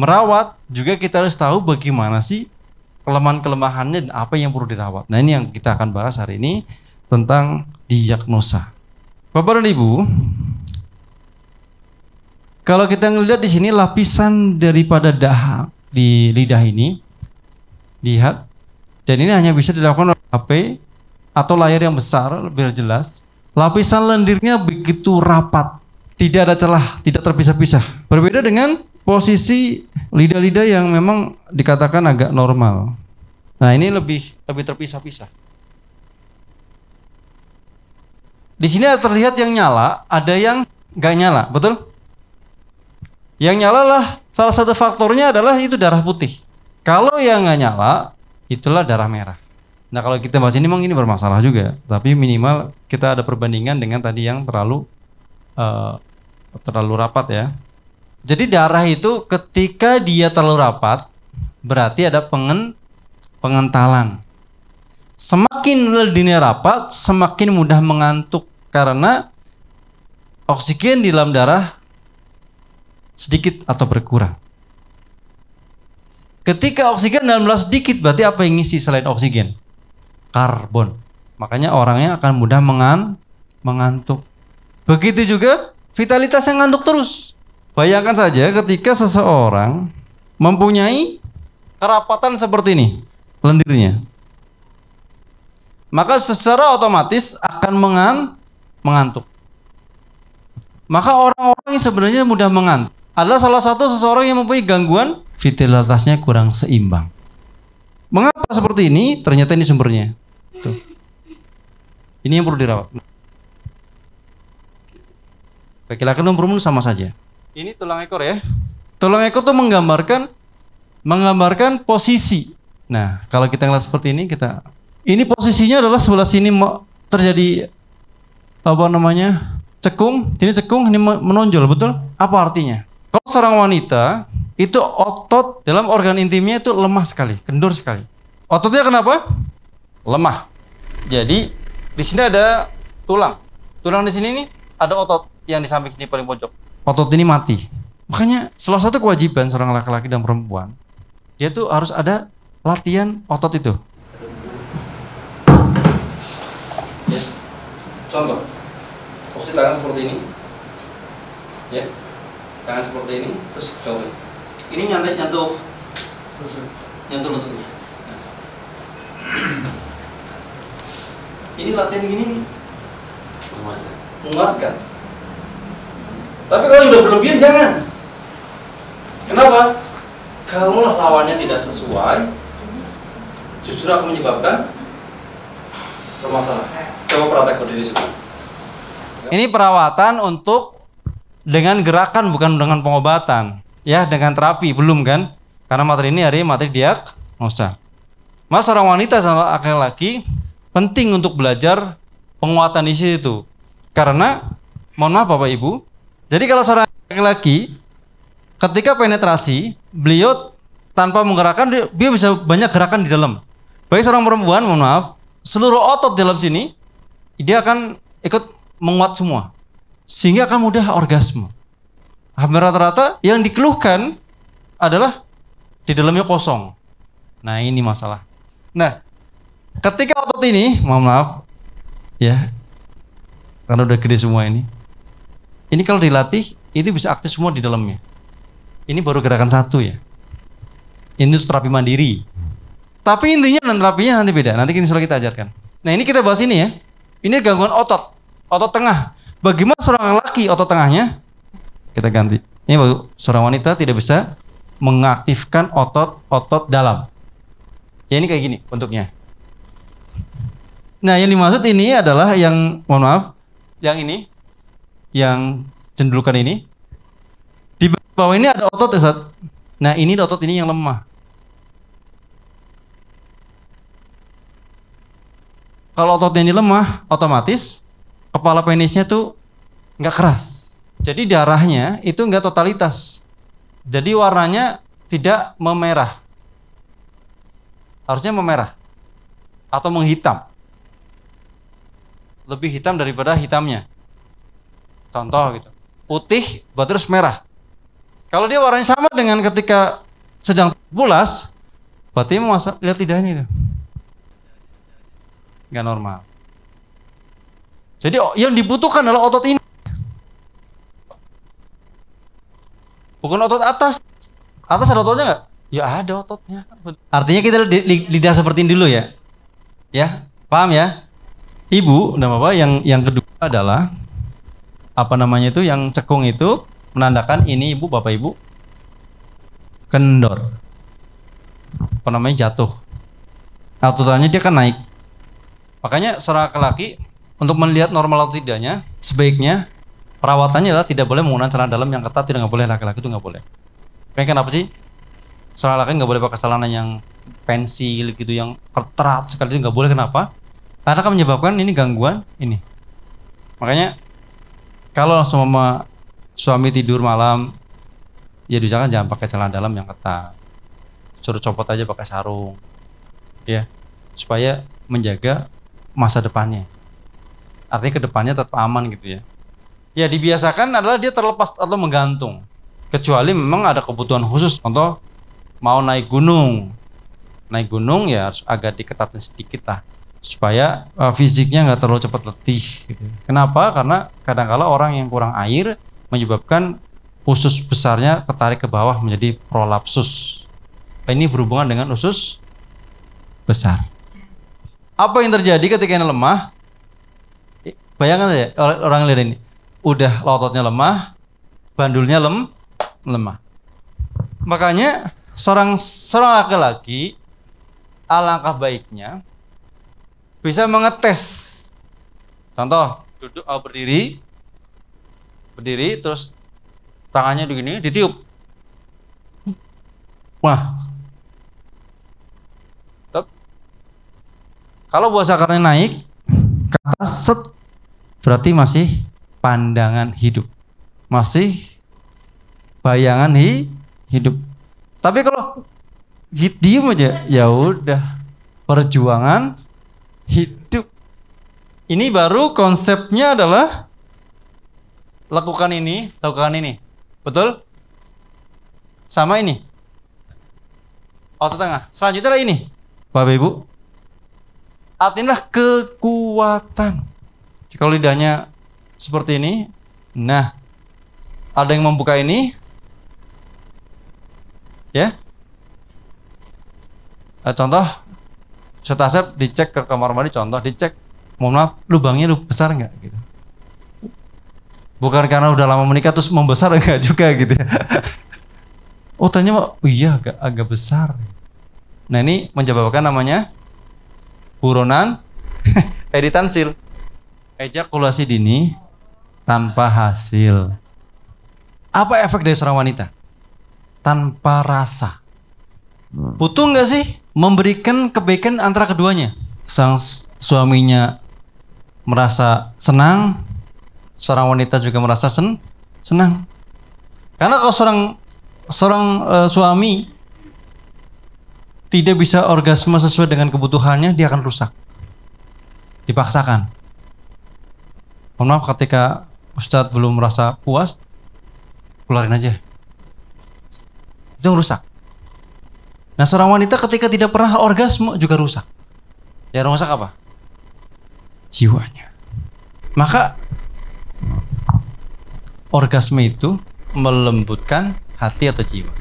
merawat juga kita harus tahu bagaimana sih kelemahan-kelemahannya dan apa yang perlu dirawat. Nah, ini yang kita akan bahas hari ini tentang diagnosa. Bapak dan Ibu, kalau kita ngelihat di sini lapisan daripada dahak di lidah ini, lihat, dan ini hanya bisa dilakukan oleh HP atau layar yang besar biar jelas. Lapisan lendirnya begitu rapat, tidak ada celah, tidak terpisah-pisah. Berbeda dengan posisi lidah-lidah yang memang dikatakan agak normal. Nah, ini lebih terpisah-pisah. Di sini terlihat yang nyala, ada yang nggak nyala, betul? Yang nyala lah salah satu faktornya adalah itu darah putih. Kalau yang nggak nyala, itulah darah merah. Nah, kalau kita bahas ini memang ini bermasalah juga, tapi minimal kita ada perbandingan dengan tadi yang terlalu rapat ya. Jadi darah itu ketika dia terlalu rapat, berarti ada pengentalan. Semakin lendirnya rapat, semakin mudah mengantuk karena oksigen di dalam darah sedikit atau berkurang. Ketika oksigen dalam darah sedikit, berarti apa yang ngisi selain oksigen? Karbon. Makanya orangnya akan mudah mengantuk. Begitu juga vitalitasnya ngantuk terus. Bayangkan saja ketika seseorang mempunyai kerapatan seperti ini lendirnya, maka secara otomatis akan mengantuk. Maka orang-orang yang sebenarnya mudah mengantuk adalah salah satu seseorang yang mempunyai gangguan vitalitasnya kurang seimbang. Mengapa seperti ini? Ternyata ini sumbernya. Tuh. Ini yang perlu dirawat. Laki-laki dan perempuan sama saja. Ini tulang ekor ya. Tulang ekor itu menggambarkan posisi. Nah, kalau kita ngeliat seperti ini, ini posisinya adalah sebelah sini terjadi cekung. Ini cekung, ini menonjol, betul? Apa artinya? Kalau seorang wanita itu otot dalam organ intimnya itu lemah sekali, kendur sekali. Ototnya kenapa? Lemah. Jadi di sini ada tulang. Tulang di sini nih ada otot yang di samping sini paling pojok. Otot ini mati. Makanya salah satu kewajiban seorang laki-laki dan perempuan, dia tuh harus ada latihan otot itu. Ya. Contoh, posisi tangan seperti ini, ya, tangan seperti ini, terus coba. Ini nyentuh lutut. Ini latihan gini nih, menguatkan. Tapi kalau udah berlebihan jangan. Kenapa? Kalau lawannya tidak sesuai, justru akan menyebabkan permasalahan. Coba praktek berdiri sudah. Ini perawatan untuk dengan gerakan, bukan dengan pengobatan. Ya, dengan terapi belum kan? Karena materi ini hari materi diagnosa. Mas, seorang wanita sama laki-laki penting untuk belajar penguatan di situ. Karena mohon maaf Bapak Ibu, jadi kalau seorang laki-laki ketika penetrasi, beliau tanpa menggerakkan dia bisa banyak gerakan di dalam. Bagi seorang perempuan, mohon maaf, seluruh otot dalam sini dia akan ikut menguat semua, sehingga akan mudah orgasme. Hampir rata-rata yang dikeluhkan adalah di dalamnya kosong. Nah, ini masalah. Nah, ketika otot ini, mohon maaf, ya, karena udah gede semua ini kalau dilatih, itu bisa aktif semua di dalamnya. Ini baru gerakan satu ya. Ini terapi mandiri. Tapi intinya dan terapinya nanti beda. Nanti insya Allah kita ajarkan. Nah, ini kita bahas ini ya. Ini gangguan otot tengah. Bagaimana seorang laki otot tengahnya? Kita ganti. Ini baru seorang wanita tidak bisa mengaktifkan otot dalam. Ya, ini kayak gini bentuknya. Nah, yang dimaksud ini adalah yang, mohon maaf, yang ini, yang cenderukan ini. Di bawah ini ada otot, Ustaz. Nah, ini otot ini yang lemah. Kalau ototnya ini lemah, otomatis kepala penisnya tuh nggak keras. Jadi darahnya itu nggak totalitas. Jadi warnanya tidak memerah. Harusnya memerah atau menghitam. Lebih hitam daripada hitamnya. Contoh gitu. Putih terus merah. Kalau dia warnanya sama dengan ketika sedang pulas, berarti lihat lidahnya itu nggak normal. Jadi yang dibutuhkan adalah otot ini, bukan otot atas. Atas ada ototnya nggak? Ya ada ototnya. Artinya kita lidah seperti ini dulu ya. Ya, paham ya? Ibu dan bapak, yang kedua adalah apa namanya itu, yang cekung itu menandakan ini ibu, bapak ibu kendor. Apa namanya, jatuh. Aturannya dia kan naik. Makanya seorang laki-laki untuk melihat normal atau tidaknya, sebaiknya perawatannya adalah tidak boleh menggunakan celana dalam yang ketat, tidak boleh, laki-laki itu nggak boleh. Kenapa sih? Seorang laki nggak boleh pakai celana yang pensil gitu, yang ketat sekali, itu nggak boleh. Kenapa? Karena akan menyebabkan ini gangguan ini. Makanya kalau langsung sama suami tidur malam, ya diusahakan jangan pakai celana dalam yang ketat. Suruh copot aja pakai sarung, ya, supaya menjaga masa depannya. Artinya kedepannya tetap aman gitu ya. Ya dibiasakan adalah dia terlepas atau menggantung. Kecuali memang ada kebutuhan khusus, contoh mau naik gunung. Naik gunung ya harus agak diketatin sedikit lah, supaya fisiknya nggak terlalu cepat letih gitu. Kenapa? Karena kadang-kala orang yang kurang air menyebabkan usus besarnya ketarik ke bawah menjadi prolapsus. Ini berhubungan dengan usus besar. Apa yang terjadi ketika ini lemah? Bayangkan aja orang lihat ini, udah ototnya lemah, bandulnya lemah. Makanya seorang laki-laki alangkah baiknya bisa mengetes. Contoh, duduk, berdiri, terus tangannya begini, ditiup. Wah, kalau buah sakarnya naik ke atas, set, berarti masih pandangan hidup, masih bayangan hidup. Tapi kalau diem aja, ya udah, perjuangan hidup. Ini baru konsepnya adalah lakukan ini, betul? Sama ini, otot tengah. Selanjutnya adalah ini, Bapak Ibu, artinya kekuatan. Kalau lidahnya seperti ini, nah, ada yang membuka ini, ya. Contoh, Ustaz Asep dicek ke kamar mandi, contoh dicek, mohon maaf, lubangnya besar nggak gitu. Bukan karena udah lama menikah terus membesar, enggak juga gitu ya. Oh ternyata, oh iya agak besar. Nah ini menyebabkan namanya buronan editansil, ejakulasi dini tanpa hasil. Apa efek dari seorang wanita? Tanpa rasa. Butuh nggak sih memberikan kebaikan antara keduanya? Sang suaminya merasa senang, seorang wanita juga merasa senang. Karena kalau seorang suami tidak bisa orgasme sesuai dengan kebutuhannya, dia akan rusak, dipaksakan. Mohon maaf, ketika Ustadz belum merasa puas, keluarin aja, itu rusak. Nah seorang wanita ketika tidak pernah orgasme juga rusak. Ya rusak apa? Jiwanya. Maka orgasme itu melembutkan hati atau jiwa.